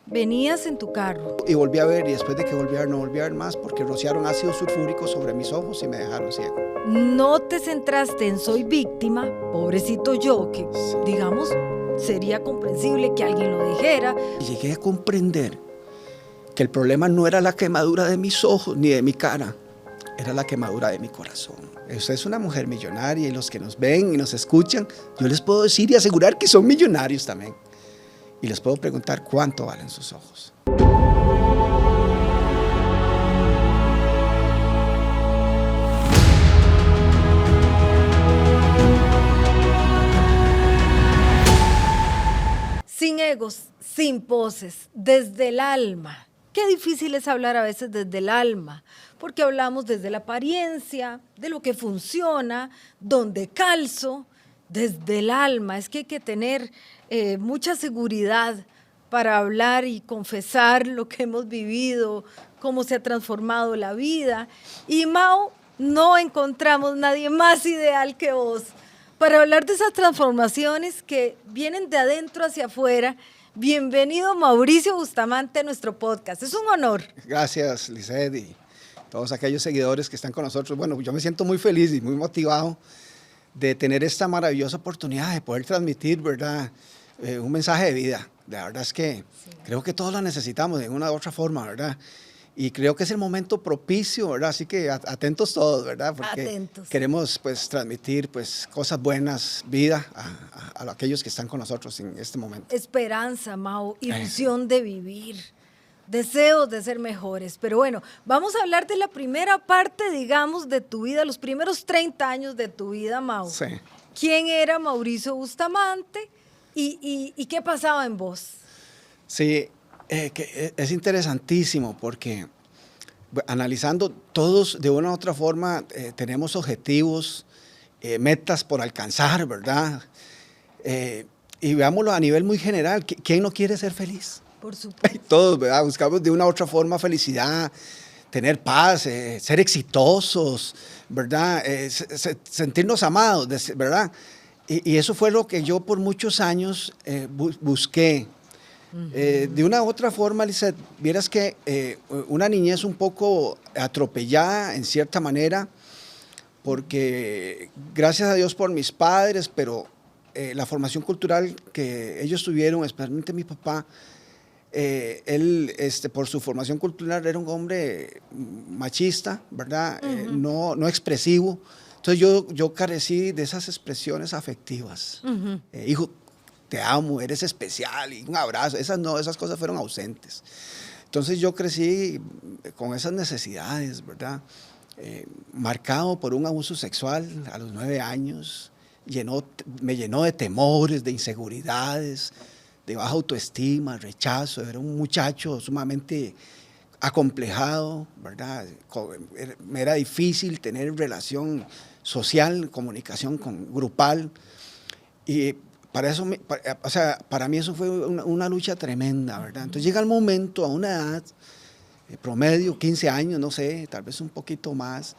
Venías en tu carro. Y volví a ver, y después de que volví a ver, no volví a ver más, porque rociaron ácido sulfúrico sobre mis ojos y me dejaron ciego. No te centraste en soy víctima, pobrecito yo, que digamos, sería comprensible que alguien lo dijera. Y llegué a comprender que el problema no era la quemadura de mis ojos ni de mi cara, era la quemadura de mi corazón. Usted es una mujer millonaria y los que nos ven y nos escuchan, yo les puedo decir y asegurar que son millonarios también. Y les puedo preguntar cuánto valen sus ojos. Sin egos, sin poses, desde el alma. Qué difícil es hablar a veces desde el alma, porque hablamos desde la apariencia, de lo que funciona, donde calzo, desde el alma. Es que hay que tener mucha seguridad para hablar y confesar lo que hemos vivido, cómo se ha transformado la vida. Y Mau, no encontramos nadie más ideal que vos para hablar de esas transformaciones que vienen de adentro hacia afuera. Bienvenido Mauricio Bustamante a nuestro podcast. Es un honor. Gracias, Lizeth, y todos aquellos seguidores que están con nosotros. Bueno, yo me siento muy feliz y muy motivado de tener esta maravillosa oportunidad de poder transmitir, ¿verdad? Un mensaje de vida. La verdad es que creo que todos lo necesitamos de una u otra forma, ¿verdad? Y creo que es el momento propicio, ¿verdad? Así que atentos todos, ¿verdad? Porque atentos. Queremos pues transmitir pues cosas buenas, vida a aquellos que están con nosotros en este momento. Esperanza, Mau, ilusión de vivir, deseos de ser mejores. Pero bueno, vamos a hablar de la primera parte, digamos, de tu vida, los primeros 30 años de tu vida, Mau. Sí. ¿Quién era Mauricio Bustamante y qué pasaba en vos? Sí, que es interesantísimo porque analizando todos de una u otra forma tenemos objetivos, metas por alcanzar, ¿verdad? Y veámoslo a nivel muy general, ¿quién no quiere ser feliz? Por supuesto. Todos, ¿verdad? Buscamos de una u otra forma felicidad, tener paz, ser exitosos, ¿verdad? Sentirnos amados, ¿verdad? Y eso fue lo que yo por muchos años busqué. De una u otra forma, Lizeth, vieras que una niñez un poco atropellada en cierta manera, porque gracias a Dios por mis padres, pero la formación cultural que ellos tuvieron, especialmente mi papá, él por su formación cultural era un hombre machista, ¿verdad? No expresivo. Entonces yo carecí de esas expresiones afectivas. Hijo, te amo, eres especial, y un abrazo, esas cosas fueron ausentes. Entonces yo crecí con esas necesidades, ¿verdad? Marcado por un abuso sexual a los 9 años, me llenó de temores, de inseguridades, de baja autoestima, rechazo. Era un muchacho sumamente acomplejado, ¿verdad? Me era difícil tener relación social, comunicación grupal, y para mí eso fue una lucha tremenda, ¿verdad? Entonces llega el momento, a una edad promedio, 15 años, no sé, tal vez un poquito más,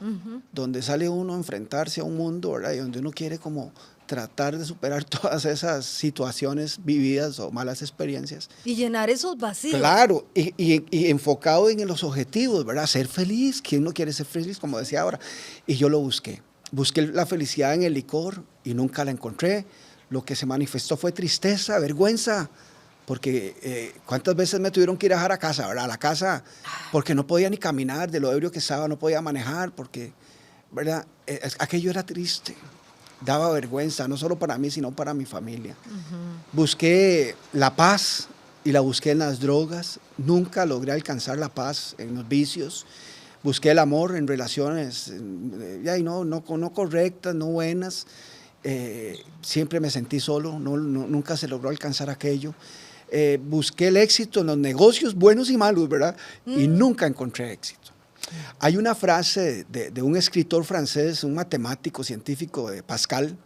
donde sale uno a enfrentarse a un mundo, ¿verdad? Y donde uno quiere como tratar de superar todas esas situaciones vividas o malas experiencias. Y llenar esos vacíos. Claro, y enfocado en los objetivos, ¿verdad? Ser feliz, ¿quién no quiere ser feliz? Como decía ahora. Y yo lo busqué. Busqué la felicidad en el licor y nunca la encontré. Lo que se manifestó fue tristeza, vergüenza, porque cuántas veces me tuvieron que ir a dejar a casa, ¿verdad? A la casa, porque no podía ni caminar, de lo ebrio que estaba, no podía manejar, porque, ¿verdad? Aquello era triste, daba vergüenza, no solo para mí, sino para mi familia. Busqué la paz y la busqué en las drogas, nunca logré alcanzar la paz en los vicios. Busqué el amor en relaciones no correctas, no buenas. Siempre me sentí solo, nunca se logró alcanzar aquello. Busqué el éxito en los negocios buenos y malos, ¿verdad? Y nunca encontré éxito. Hay una frase de un escritor francés, un matemático científico, de Pascal.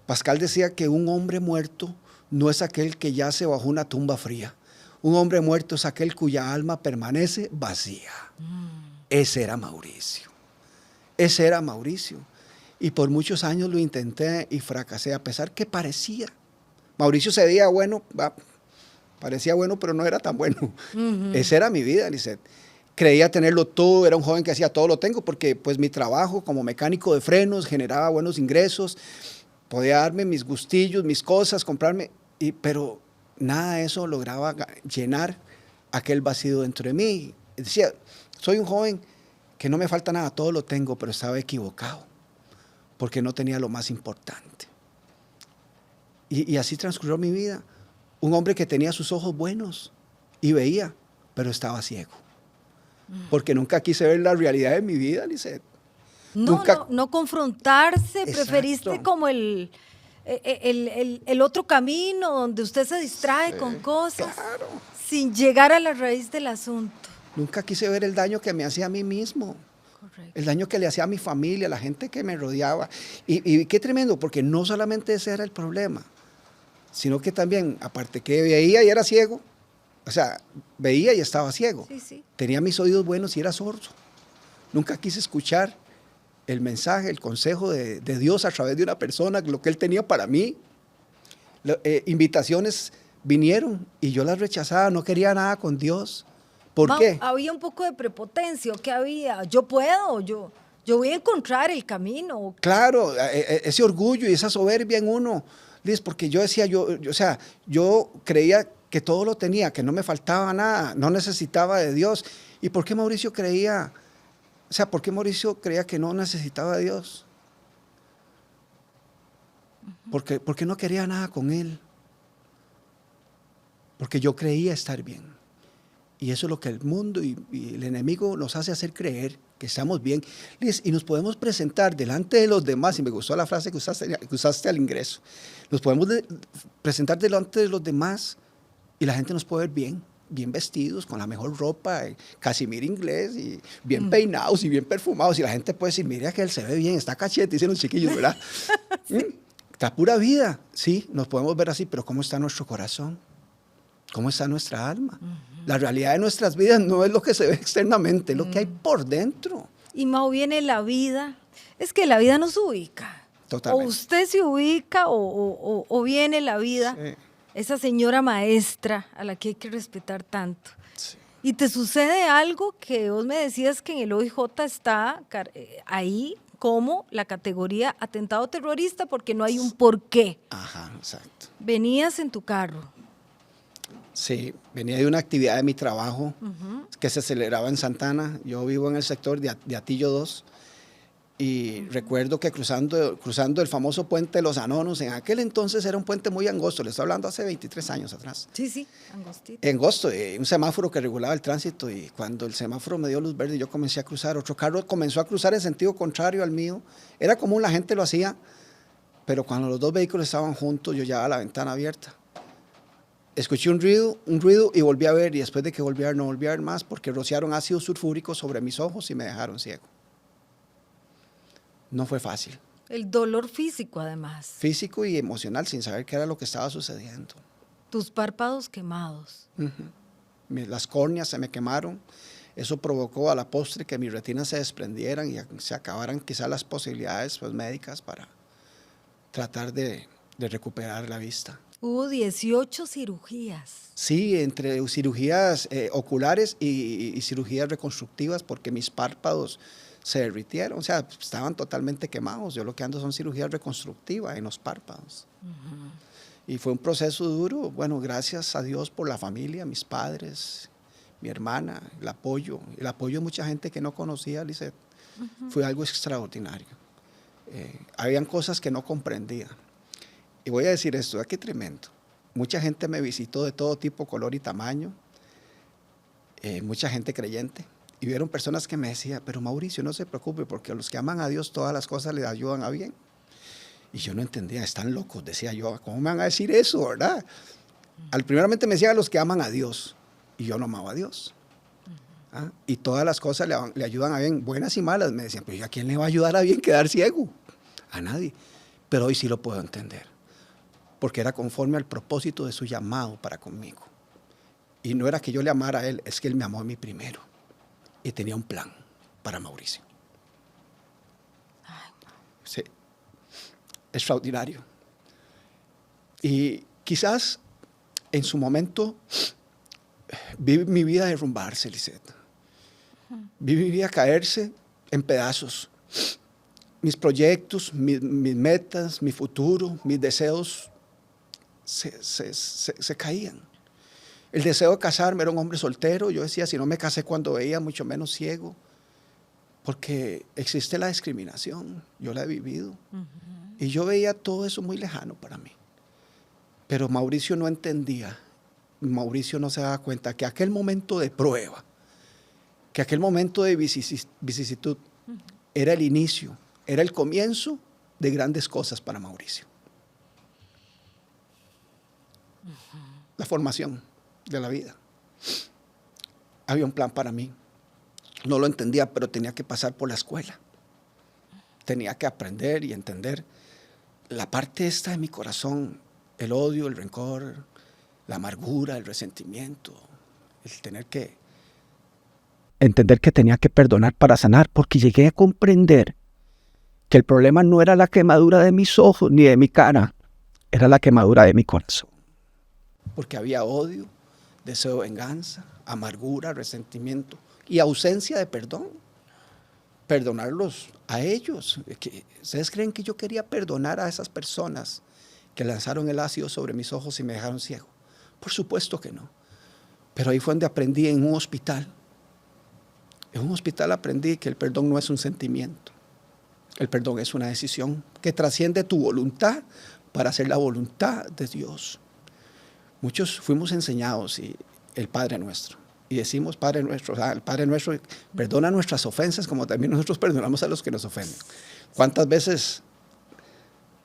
Pascal decía que un hombre muerto no es aquel que yace bajo una tumba fría. Un hombre muerto es aquel cuya alma permanece vacía. Ese era Mauricio. Ese era Mauricio. Y por muchos años lo intenté y fracasé, a pesar que parecía. Mauricio se veía bueno, Parecía bueno, pero no era tan bueno. Esa era mi vida, Lisette. Creía tenerlo todo, era un joven que hacía todo lo tengo, porque pues mi trabajo como mecánico de frenos generaba buenos ingresos, podía darme mis gustillos, mis cosas, comprarme, pero nada de eso lograba llenar aquel vacío dentro de mí. Decía, soy un joven que no me falta nada, todo lo tengo, pero estaba equivocado, porque no tenía lo más importante. Y así transcurrió mi vida. Un hombre que tenía sus ojos buenos y veía, pero estaba ciego. Porque nunca quise ver la realidad de mi vida, Lisette. No confrontarse, Exacto. preferiste como el otro camino donde usted se distrae con cosas Claro. sin llegar a la raíz del asunto. Nunca quise ver el daño que me hacía a mí mismo. Correcto. El daño que le hacía a mi familia, a la gente que me rodeaba. Y qué tremendo, porque no solamente ese era el problema, sino que también, aparte que veía y era ciego, o sea, veía y estaba ciego. Sí. Tenía mis oídos buenos y era sordo. Nunca quise escuchar el mensaje, el consejo de Dios a través de una persona, lo que Él tenía para mí. Invitaciones vinieron y yo las rechazaba, no quería nada con Dios. ¿Por qué? Había un poco de prepotencia, ¿qué había? Yo puedo, yo voy a encontrar el camino. Claro, ese orgullo y esa soberbia en uno, Liz, porque yo decía, yo creía que todo lo tenía, que no me faltaba nada, no necesitaba de Dios. ¿Y por qué Mauricio creía? ¿Por qué Mauricio creía que no necesitaba de Dios? Porque no quería nada con Él. Porque yo creía estar bien. Y eso es lo que el mundo y el enemigo nos hace hacer creer, que estamos bien. Liz, y nos podemos presentar delante de los demás, y me gustó la frase que usaste al ingreso, nos podemos presentar delante de los demás y la gente nos puede ver bien vestidos, con la mejor ropa, casimir inglés, y bien peinados y bien perfumados, y la gente puede decir, mira que él se ve bien, está cachete, dicen los chiquillos, ¿verdad? Sí. Está pura vida, sí, nos podemos ver así, pero ¿cómo está nuestro corazón? ¿Cómo está nuestra alma? La realidad de nuestras vidas no es lo que se ve externamente, es lo que hay por dentro. Y Mau, viene la vida, es que la vida nos ubica. Totalmente. O usted se ubica o viene la vida, Sí. esa señora maestra a la que hay que respetar tanto. Sí. Y te sucede algo que vos me decías que en el OIJ está ahí como la categoría atentado terrorista porque no hay un porqué. Ajá, exacto. Venías en tu carro. Sí, venía de una actividad de mi trabajo que se celebraba en Santana. Yo vivo en el sector de Atillo 2 y recuerdo que cruzando el famoso puente de los Anonos, en aquel entonces era un puente muy angosto, le estoy hablando hace 23 años atrás. Sí, angostito. Angosto, un semáforo que regulaba el tránsito, y cuando el semáforo me dio luz verde yo comencé a cruzar, otro carro comenzó a cruzar en sentido contrario al mío. Era común, la gente lo hacía, pero cuando los dos vehículos estaban juntos yo llevaba la ventana abierta. Escuché un ruido y volví a ver, y después de que volví a ver no volví a ver más porque rociaron ácido sulfúrico sobre mis ojos y me dejaron ciego. No fue fácil. El dolor físico, además. Físico y emocional, sin saber qué era lo que estaba sucediendo. Tus párpados quemados. Las córneas se me quemaron. Eso provocó a la postre que mis retinas se desprendieran y se acabaran quizás las posibilidades médicas para tratar de recuperar la vista. Hubo 18 cirugías. Sí, entre cirugías oculares y cirugías reconstructivas, porque mis párpados se derritieron, o sea, estaban totalmente quemados. Yo lo que ando son cirugías reconstructivas en los párpados. Y fue un proceso duro. Bueno, gracias a Dios por la familia, mis padres, mi hermana, el apoyo de mucha gente que no conocía, Lisette. Fue algo extraordinario. Habían cosas que no comprendía. Y voy a decir esto, qué tremendo. Mucha gente me visitó de todo tipo, color y tamaño, mucha gente creyente. Y vieron personas que me decían, pero Mauricio, no se preocupe, porque a los que aman a Dios todas las cosas les ayudan a bien. Y yo no entendía, están locos, decía yo, ¿cómo me van a decir eso, verdad? Primeramente me decían a los que aman a Dios, y yo no amaba a Dios. Y todas las cosas le ayudan a bien, buenas y malas. Me decían, pero ¿a quién le va a ayudar a bien quedar ciego? A nadie. Pero hoy sí lo puedo entender, porque era conforme al propósito de su llamado para conmigo. Y no era que yo le amara a él, es que él me amó a mí primero. Y tenía un plan para Mauricio. Sí, extraordinario. Y quizás en su momento vi mi vida derrumbarse, Lisette. Vi mi vida caerse en pedazos. Mis proyectos, mis metas, mi futuro, mis deseos se caían. El deseo de casarme, era un hombre soltero. Yo decía, si no me casé cuando veía, mucho menos ciego. Porque existe la discriminación, yo la he vivido. Y yo veía todo eso muy lejano para mí. Pero Mauricio no entendía, Mauricio no se daba cuenta que aquel momento de prueba, que aquel momento de vicisitud era el inicio, era el comienzo de grandes cosas para Mauricio. La formación de la vida. Había un plan para mí. No lo entendía, pero tenía que pasar por la escuela. Tenía que aprender y entender la parte esta de mi corazón, el odio, el rencor, la amargura, el resentimiento, el tener que entender que tenía que perdonar para sanar, porque llegué a comprender que el problema no era la quemadura de mis ojos ni de mi cara, era la quemadura de mi corazón. Porque había odio, deseo de venganza, amargura, resentimiento y ausencia de perdón. Perdonarlos a ellos. ¿Ustedes creen que yo quería perdonar a esas personas que lanzaron el ácido sobre mis ojos y me dejaron ciego? Por supuesto que no. Pero ahí fue donde aprendí en un hospital. En un hospital aprendí que el perdón no es un sentimiento. El perdón es una decisión que trasciende tu voluntad para hacer la voluntad de Dios. Muchos fuimos enseñados el Padre Nuestro. Y decimos Padre Nuestro, el Padre Nuestro perdona nuestras ofensas como también nosotros perdonamos a los que nos ofenden. ¿Cuántas veces,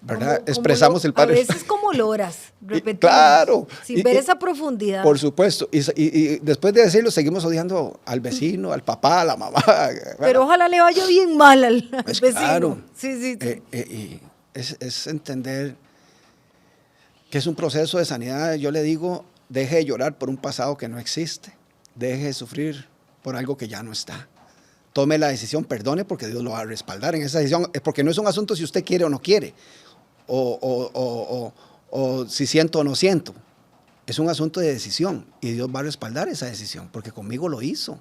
verdad, expresamos el Padre? A veces como loras, repetimos, claro. sin ver esa profundidad. Por supuesto. Y después de decirlo, seguimos odiando al vecino, al papá, a la mamá. Pero ojalá le vaya bien mal al vecino. Claro. Sí. Y es entender que es un proceso de sanidad. Yo le digo, deje de llorar por un pasado que no existe. Deje de sufrir por algo que ya no está. Tome la decisión, perdone, porque Dios lo va a respaldar en esa decisión, porque no es un asunto si usted quiere o no quiere, o si siento o no siento. Es un asunto de decisión y Dios va a respaldar esa decisión, porque conmigo lo hizo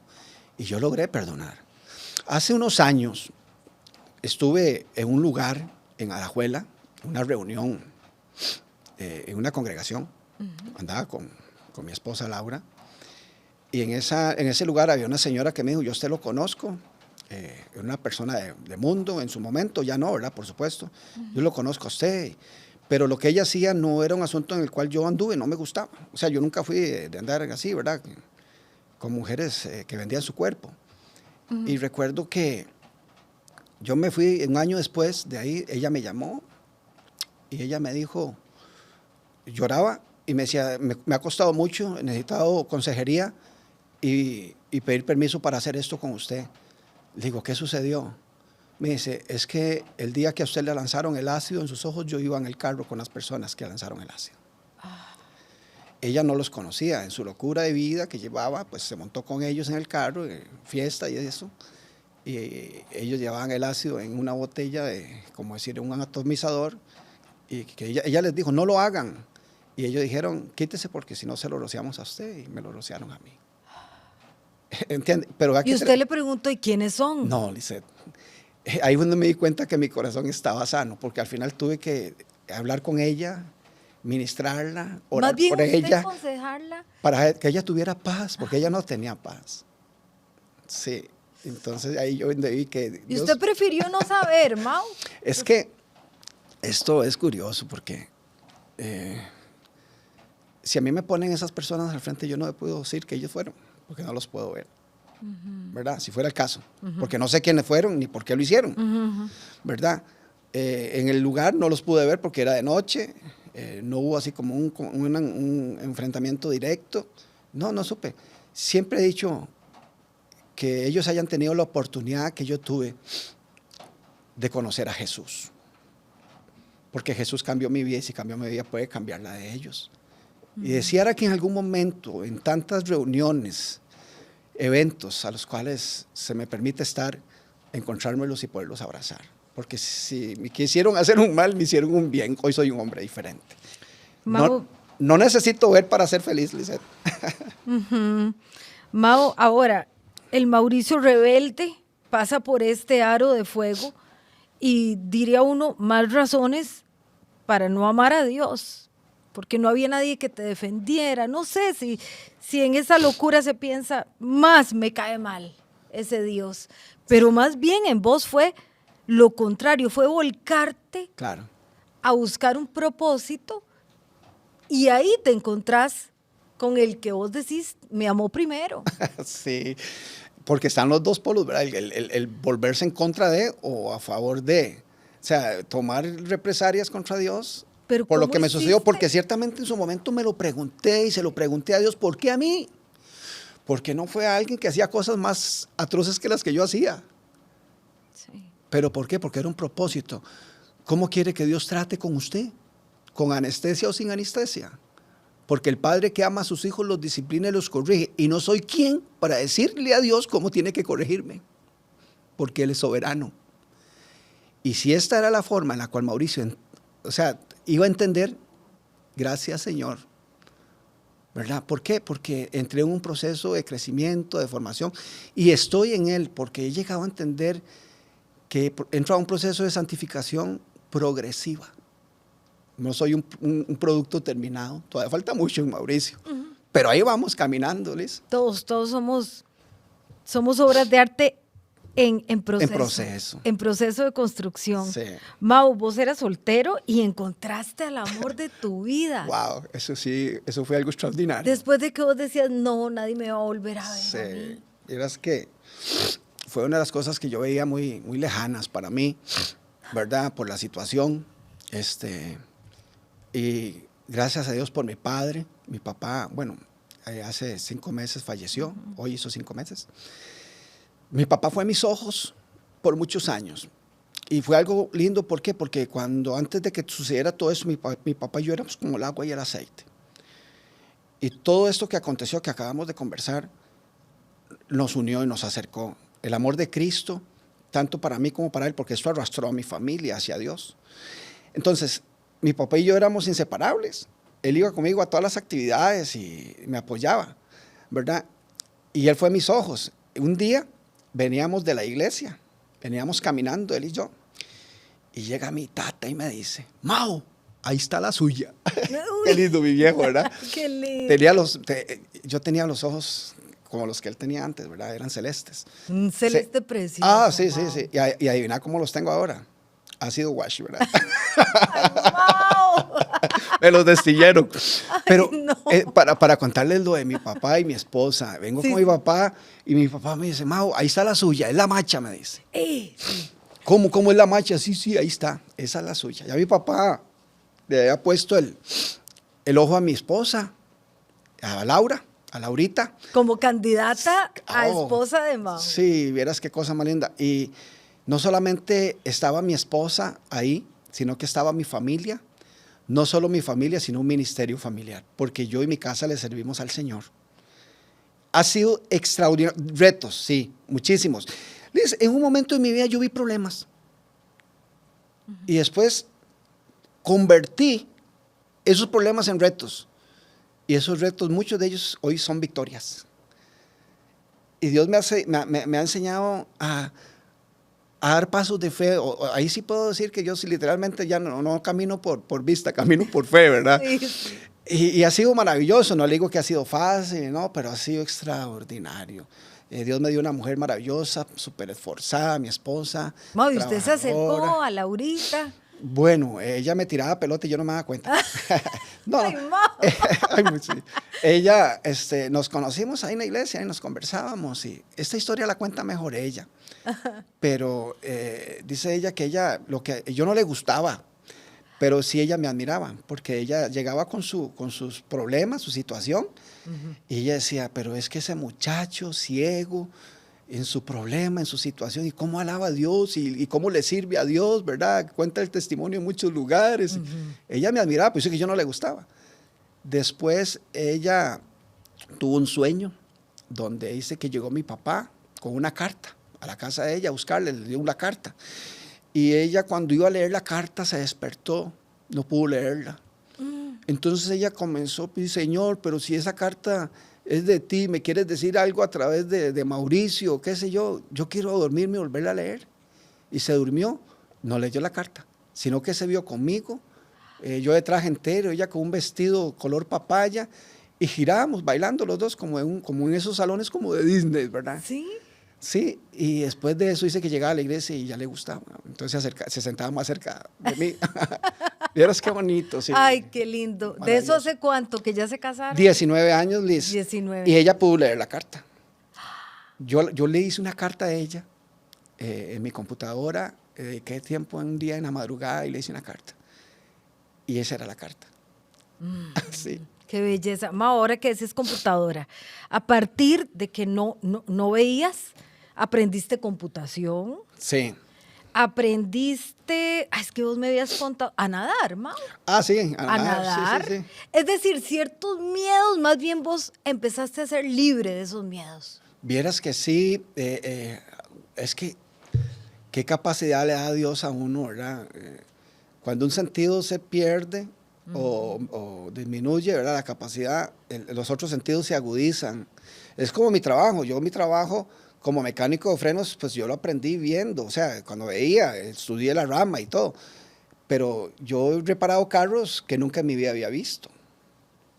y yo logré perdonar. Hace unos años estuve en un lugar en Alajuela, una reunión en una congregación. Andaba con mi esposa Laura. Y en ese lugar había una señora que me dijo, yo a usted lo conozco, una persona de mundo en su momento, ya no, ¿verdad? Por supuesto, yo lo conozco a usted, pero lo que ella hacía no era un asunto en el cual yo anduve, no me gustaba. O sea, yo nunca fui de andar así, ¿verdad? Con mujeres que vendían su cuerpo. Y recuerdo que yo me fui un año después de ahí, ella me llamó y ella me dijo, lloraba y me decía, me ha costado mucho, he necesitado consejería, y pedir permiso para hacer esto con usted. Le digo, ¿qué sucedió? Me dice, es que el día que a usted le lanzaron el ácido en sus ojos, yo iba en el carro con las personas que lanzaron el ácido. Ella no los conocía, en su locura de vida que llevaba, pues se montó con ellos en el carro, fiesta y eso, y ellos llevaban el ácido en una botella de, como decir, un atomizador, y que ella les dijo, no lo hagan. Y ellos dijeron, quítese porque si no se lo rociamos a usted, y me lo rociaron a mí. ¿Entiende? Pero y usted le preguntó, ¿y quiénes son? No, Lisette. Ahí es donde me di cuenta que mi corazón estaba sano, porque al final tuve que hablar con ella, ministrarla, orar por ella, aconsejarla, para que ella tuviera paz, porque ella no tenía paz. Sí, entonces ahí yo vi que Dios... ¿Y usted prefirió no saber, Mau? Es que esto es curioso, porque si a mí me ponen esas personas al frente, yo no puedo decir que ellos fueron, porque no los puedo ver, ¿verdad? Si fuera el caso, porque no sé quiénes fueron ni por qué lo hicieron, ¿verdad? En el lugar no los pude ver porque era de noche, no hubo así como un enfrentamiento directo, no supe. Siempre he dicho que ellos hayan tenido la oportunidad que yo tuve de conocer a Jesús, porque Jesús cambió mi vida y si cambió mi vida puede cambiar la de ellos. Y deseara que en algún momento, en tantas reuniones, eventos a los cuales se me permite estar, encontrármelos y poderlos abrazar. Porque si me quisieron hacer un mal, me hicieron un bien. Hoy soy un hombre diferente. Mau, No necesito ver para ser feliz, Lisette. Mau, ahora, el Mauricio rebelde pasa por este aro de fuego y diría uno más razones para no amar a Dios, porque no había nadie que te defendiera. No sé si en esa locura se piensa, más me cae mal ese Dios, pero más bien en vos fue lo contrario, fue volcarte Claro. a buscar un propósito y ahí te encontrás con el que vos decís, me amó primero. Sí, porque están los dos polos, ¿verdad? El volverse en contra de o a favor de. O sea, tomar represalias contra Dios Pero por lo ¿cómo que me sucedió, hiciste? porque ciertamente en su momento me lo pregunté y se lo pregunté a Dios, ¿por qué a mí? Porque no fue a alguien que hacía cosas más atroces que las que yo hacía. Sí. ¿Pero por qué? Porque era un propósito. ¿Cómo quiere que Dios trate con usted? ¿Con anestesia o sin anestesia? Porque el padre que ama a sus hijos los disciplina y los corrige. Y no soy quien para decirle a Dios cómo tiene que corregirme. Porque Él es soberano. Y si esta era la forma en la cual Mauricio, iba a entender, gracias Señor. ¿Verdad? ¿Por qué? Porque entré en un proceso de crecimiento, de formación. Y estoy en él porque he llegado a entender que entro a un proceso de santificación progresiva. No soy un producto terminado. Todavía falta mucho en Mauricio. Pero ahí vamos caminando, Liz. Todos somos obras de arte en proceso. En proceso. En proceso de construcción. Sí. Mau, vos eras soltero y encontraste al amor de tu vida. Wow, eso sí, eso fue algo extraordinario. Después de que vos decías, no, nadie me va a volver a ver Sí. a mí. Verás que fue una de las cosas que yo veía muy, muy lejanas para mí, ¿verdad? Por la situación. Y gracias a Dios por mi padre, mi papá, bueno, hace 5 meses falleció, hoy hizo 5 meses. Mi papá fue a mis ojos por muchos años. Y fue algo lindo, ¿por qué? Porque antes de que sucediera todo eso, mi papá y yo éramos como el agua y el aceite. Y todo esto que aconteció, que acabamos de conversar, nos unió y nos acercó. El amor de Cristo, tanto para mí como para él, porque esto arrastró a mi familia hacia Dios. Entonces, mi papá y yo éramos inseparables. Él iba conmigo a todas las actividades y me apoyaba, ¿verdad? Y él fue a mis ojos. Un día veníamos de la iglesia, veníamos caminando, él y yo, y llega mi tata y me dice, Mau, ahí está la suya. Qué lindo mi viejo, ¿verdad? Qué lindo. Yo tenía los ojos como los que él tenía antes, ¿verdad? Eran celestes. Un celeste precioso. Ah, sí, Mau. sí, sí. Y adivina cómo los tengo ahora. Ha sido wash, ¿verdad? ¡Ay, Mau! Me los destilleron. Pero no. para contarles lo de mi papá y mi esposa, vengo Sí, con mi papá y mi papá me dice, Mau, ahí está la suya, es la macha, me dice. Sí. ¿Cómo es la macha? Sí, ahí está, esa es la suya. Ya mi papá le había puesto el ojo a mi esposa, a Laura, a Laurita. Como candidata a Oh, esposa de Mau. Sí, vieras qué cosa más linda. Y no solamente estaba mi esposa ahí, sino que estaba mi familia. No solo mi familia, sino un ministerio familiar. Porque yo y mi casa le servimos al Señor. Ha sido extraordinario. Retos, sí, muchísimos. Liz, en un momento de mi vida yo vi problemas. Y después convertí esos problemas en retos. Y esos retos, muchos de ellos hoy son victorias. Y Dios me ha enseñado a dar pasos de fe. Ahí sí puedo decir que yo literalmente ya no camino por vista, camino por fe, ¿verdad? Sí. Y ha sido maravilloso. No le digo que ha sido fácil, no, pero ha sido extraordinario. Dios me dio una mujer maravillosa, súper esforzada, mi esposa. Mau, ¿y usted se acercó trabajadora. a Laurita? Bueno, ella me tiraba pelota y yo no me daba cuenta. No, Ay, Mau. Ay, sí. Ella, nos conocimos ahí en la iglesia y nos conversábamos y esta historia la cuenta mejor ella. Pero dice ella que yo no le gustaba, pero sí ella me admiraba, porque ella llegaba con sus problemas, su situación, y ella decía, pero es que ese muchacho ciego, en su problema, en su situación, y cómo alaba a Dios, y cómo le sirve a Dios, ¿verdad? Cuenta el testimonio en muchos lugares. Ella me admiraba, pero dice que yo no le gustaba. Después ella tuvo un sueño, donde dice que llegó mi papá con una carta a la casa de ella a buscarle, le dio una carta. Y ella cuando iba a leer la carta se despertó, no pudo leerla. Entonces ella comenzó, Señor, pero si esa carta es de ti, me quieres decir algo a través de Mauricio, qué sé yo quiero dormirme y volverla a leer. Y se durmió, no leyó la carta, sino que se vio conmigo, yo de traje entero, ella con un vestido color papaya, y girábamos bailando los dos como en esos salones como de Disney, ¿verdad? Sí. Sí, y después de eso dice que llegaba a la iglesia y ya le gustaba, entonces se sentaba más cerca de mí. Vieras qué bonito, sí. Ay, qué lindo. ¿De eso hace cuánto que ya se casaron? 19 años, Liz. 19. Y ella pudo leer la carta. Yo le hice una carta a ella en mi computadora, dediqué tiempo un día en la madrugada y le hice una carta. Y esa era la carta. Sí. Qué belleza. Ma, ahora que es computadora, a partir de que no veías, aprendiste computación, Sí. aprendiste, es que vos me habías contado, a nadar, ma. Sí, A nadar. Sí, sí, sí. Es decir, ciertos miedos, más bien vos empezaste a ser libre de esos miedos. Vieras que sí, es que qué capacidad le da Dios a uno, ¿verdad? Cuando un sentido se pierde o disminuye, ¿verdad? La capacidad, los otros sentidos se agudizan. Es como mi trabajo. Mi trabajo como mecánico de frenos, pues yo lo aprendí viendo, o sea, cuando veía, estudié la rama y todo. Pero yo he reparado carros que nunca en mi vida había visto.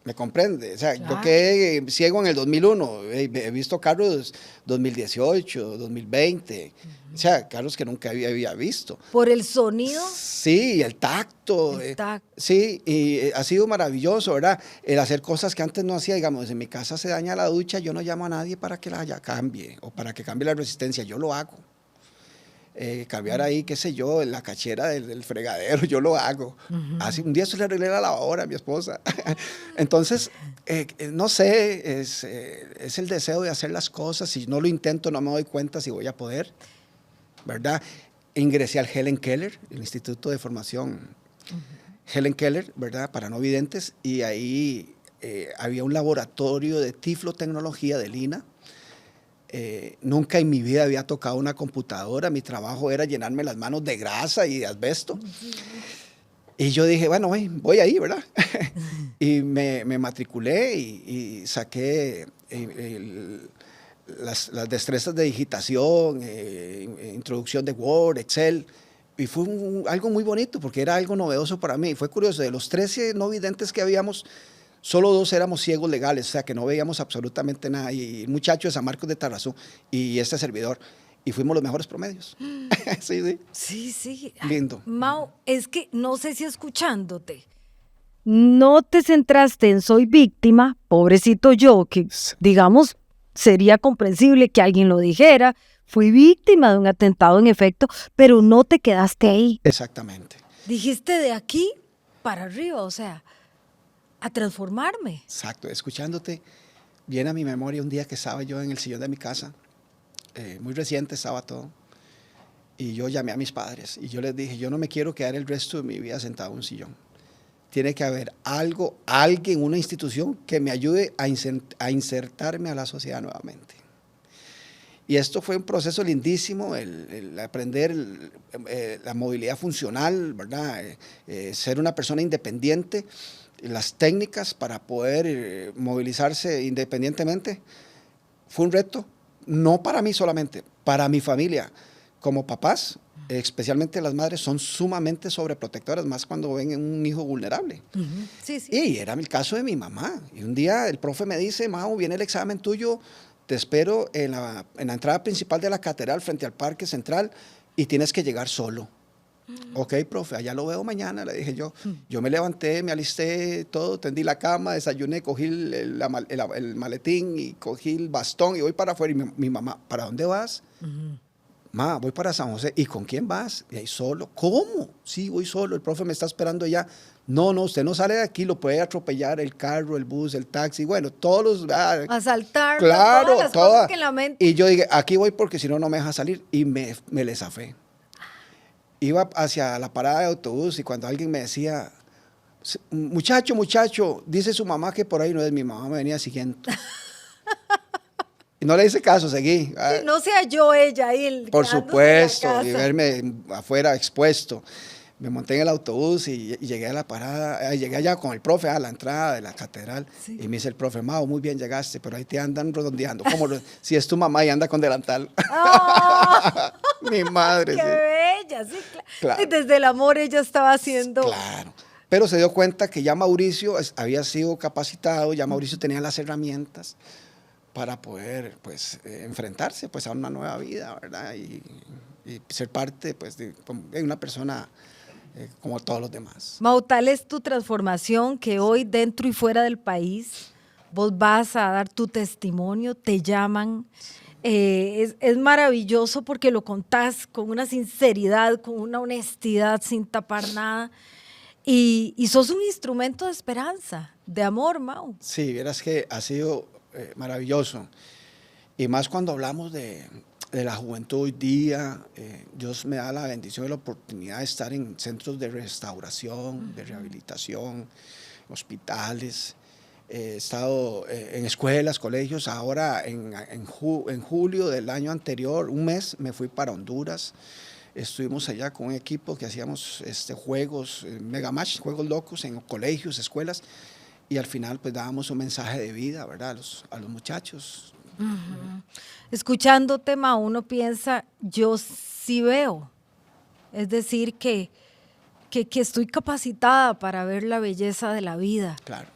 ¿Me comprende? O sea, Claro. yo quedé ciego en el 2001, he visto carros 2018, 2020, o sea, carros que nunca había visto. Por el sonido. Sí, el tacto. El tacto. Sí, y ha sido maravilloso, ¿verdad? El hacer cosas que antes no hacía, digamos, en mi casa se daña la ducha, yo no llamo a nadie para que la cambie o para que cambie la resistencia, yo lo hago. Cambiar ahí, qué sé yo, en la cachera del fregadero, yo lo hago. Así un día se le arreglé la lavadora a mi esposa. Entonces, no sé, es el deseo de hacer las cosas. Si no lo intento, no me doy cuenta si voy a poder, ¿verdad? Ingresé al Helen Keller, el Instituto de Formación Helen Keller, ¿verdad? Para no videntes, y ahí había un laboratorio de tiflotecnología de Lina. Nunca en mi vida había tocado una computadora, mi trabajo era llenarme las manos de grasa y de asbesto. Y yo dije, bueno, voy ahí, ¿verdad? Y me matriculé y saqué las destrezas de digitación, introducción de Word, Excel. Y fue algo muy bonito porque era algo novedoso para mí. Fue curioso, de los 13 no videntes que habíamos, solo 2 éramos ciegos legales, o sea que no veíamos absolutamente nada. Y el muchacho de San Marcos de Tarrazú y este servidor. Y fuimos los mejores promedios. Sí, sí. Sí, sí. Lindo. Mau, es que no sé si escuchándote, no te centraste en soy víctima, pobrecito yo, que digamos sería comprensible que alguien lo dijera, fui víctima de un atentado en efecto, pero no te quedaste ahí. Exactamente. Dijiste de aquí para arriba, o sea, a transformarme. Exacto. Escuchándote, viene a mi memoria un día que estaba yo en el sillón de mi casa, muy reciente estaba todo, y yo llamé a mis padres y yo les dije, yo no me quiero quedar el resto de mi vida sentado en un sillón. Tiene que haber algo, alguien, una institución que me ayude a insertarme a la sociedad nuevamente. Y esto fue un proceso lindísimo, el aprender la movilidad funcional, ¿verdad? Ser una persona independiente, las técnicas para poder movilizarse independientemente. Fue un reto, no para mí solamente, para mi familia. Como papás, especialmente las madres, son sumamente sobreprotectoras, más cuando ven un hijo vulnerable. Sí, sí. Y era el caso de mi mamá. Y un día el profe me dice, Mau, viene el examen tuyo, te espero en la entrada principal de la catedral frente al Parque Central y tienes que llegar solo. Ok, profe, allá lo veo mañana, le dije yo. Yo me levanté, me alisté todo, tendí la cama, desayuné, cogí el maletín y cogí el bastón y voy para afuera. Y mi mamá, ¿para dónde vas? Ma, voy para San José. ¿Y con quién vas? Y ahí solo. ¿Cómo? Sí, voy solo, el profe me está esperando ya. No, usted no sale de aquí, lo puede atropellar el carro, el bus, el taxi, bueno, todos los... Asaltar, claro, todas las cosas que en la mente. Y yo dije, aquí voy porque si no, no me deja salir. Y me le zafé. Iba hacia la parada de autobús y cuando alguien me decía, muchacho, dice su mamá que por ahí no es, mi mamá me venía siguiendo. Y no le hice caso, seguí. Sí, no sea yo ella ahí. Por supuesto, y verme afuera expuesto. Me monté en el autobús y llegué a la parada, llegué allá con el profe a la entrada de la catedral, sí. Y me dice el profe, Mao, muy bien llegaste, pero ahí te andan redondeando, como si es tu mamá y anda con delantal. ¡Oh! Mi madre. ¡Qué sí. bella! Sí, claro. Y desde el amor ella estaba haciendo... Claro, pero se dio cuenta que ya Mauricio había sido capacitado, ya Mauricio tenía las herramientas para poder, pues, enfrentarse, pues, a una nueva vida, ¿verdad? Y ser parte, pues, de una persona... como todos los demás. Mao, tal es tu transformación que hoy dentro y fuera del país vos vas a dar tu testimonio, te llaman. Es maravilloso porque lo contás con una sinceridad, con una honestidad, sin tapar nada. Y sos un instrumento de esperanza, de amor, Mao. Sí, vieras que ha sido maravilloso. Y más cuando hablamos de la juventud hoy día, Dios me da la bendición y la oportunidad de estar en centros de restauración, de rehabilitación, hospitales. He estado en escuelas, colegios. Ahora en julio del año anterior, un mes, me fui para Honduras. Estuvimos allá con un equipo que hacíamos juegos, mega match, juegos locos en colegios, escuelas. Y al final pues dábamos un mensaje de vida, ¿verdad? A los muchachos. Uh-huh. Escuchándote, Mao, uno piensa, yo sí veo, es decir, que estoy capacitada para ver la belleza de la vida. Claro.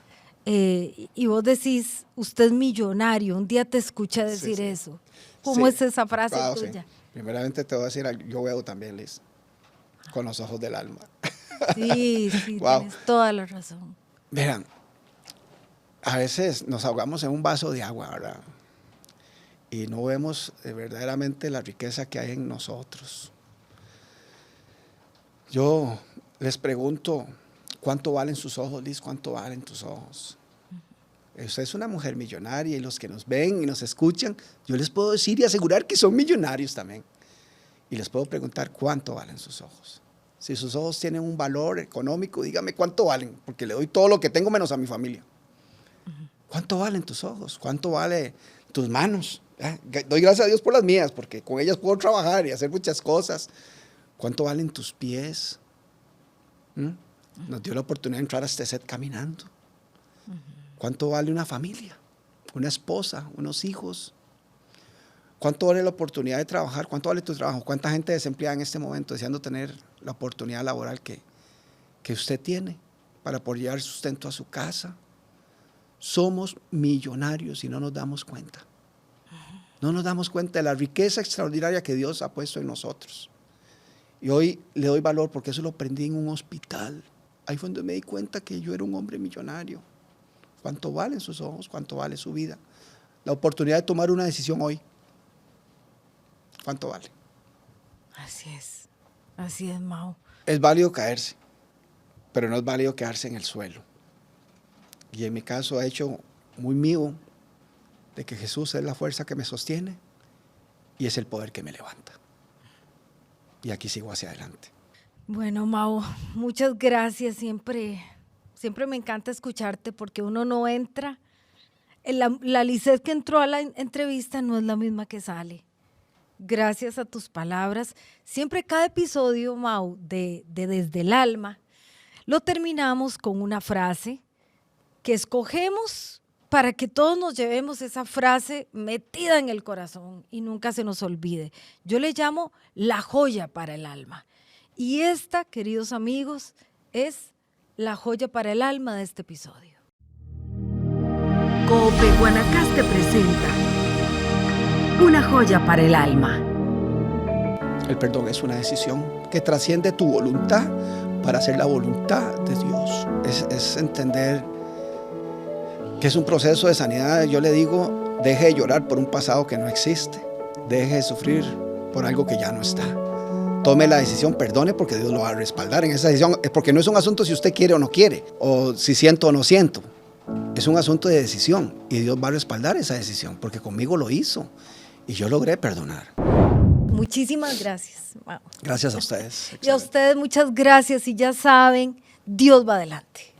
Y vos decís, usted es millonario, un día te escuché decir sí. Eso. ¿Cómo es esa frase tuya? Sí. Primeramente te voy a decir, yo veo también, Liz, con los ojos del alma. Sí, wow. Tienes toda la razón. Verán, a veces nos ahogamos en un vaso de agua, ¿verdad? Y no vemos verdaderamente la riqueza que hay en nosotros. Yo les pregunto, ¿cuánto valen sus ojos, Liz? ¿Cuánto valen tus ojos? Usted es una mujer millonaria y los que nos ven y nos escuchan, yo les puedo decir y asegurar que son millonarios también. Y les puedo preguntar, ¿cuánto valen sus ojos? Si sus ojos tienen un valor económico, dígame cuánto valen, porque le doy todo lo que tengo menos a mi familia. ¿Cuánto valen tus ojos? ¿Cuánto vale tus manos? Doy gracias a Dios por las mías, porque con ellas puedo trabajar y hacer muchas cosas. ¿Cuánto valen tus pies? Nos dio la oportunidad de entrar a este set caminando. ¿Cuánto vale una familia? Una esposa, unos hijos. ¿Cuánto vale la oportunidad de trabajar? ¿Cuánto vale tu trabajo? ¿Cuánta gente desempleada en este momento deseando tener la oportunidad laboral que usted tiene para poder llevar sustento a su casa? Somos millonarios y no nos damos cuenta. No nos damos cuenta de la riqueza extraordinaria que Dios ha puesto en nosotros. Y hoy le doy valor porque eso lo aprendí en un hospital. Ahí fue donde me di cuenta que yo era un hombre millonario. ¿Cuánto valen sus ojos? ¿Cuánto vale su vida? La oportunidad de tomar una decisión hoy. ¿Cuánto vale? Así es, Mao. Es válido caerse, pero no es válido quedarse en el suelo. Y en mi caso ha hecho muy mío de que Jesús es la fuerza que me sostiene y es el poder que me levanta. Y aquí sigo hacia adelante. Bueno, Mao, muchas gracias. Siempre me encanta escucharte porque uno no entra. La Lisette que entró a la entrevista no es la misma que sale. Gracias a tus palabras. Siempre cada episodio, Mao, de Desde el Alma, lo terminamos con una frase que escogemos para que todos nos llevemos esa frase metida en el corazón y nunca se nos olvide. Yo le llamo la joya para el alma. Y esta, queridos amigos, es la joya para el alma de este episodio. Cope Guanacaste presenta una joya para el alma. El perdón es una decisión que trasciende tu voluntad para hacer la voluntad de Dios. Es entender que es un proceso de sanidad. Yo le digo, deje de llorar por un pasado que no existe. Deje de sufrir por algo que ya no está. Tome la decisión, perdone, porque Dios lo va a respaldar en esa decisión. Porque no es un asunto si usted quiere o no quiere, o si siento o no siento. Es un asunto de decisión y Dios va a respaldar esa decisión, porque conmigo lo hizo y yo logré perdonar. Muchísimas gracias. Wow. Gracias a ustedes. Y a ustedes muchas gracias y ya saben, Dios va adelante.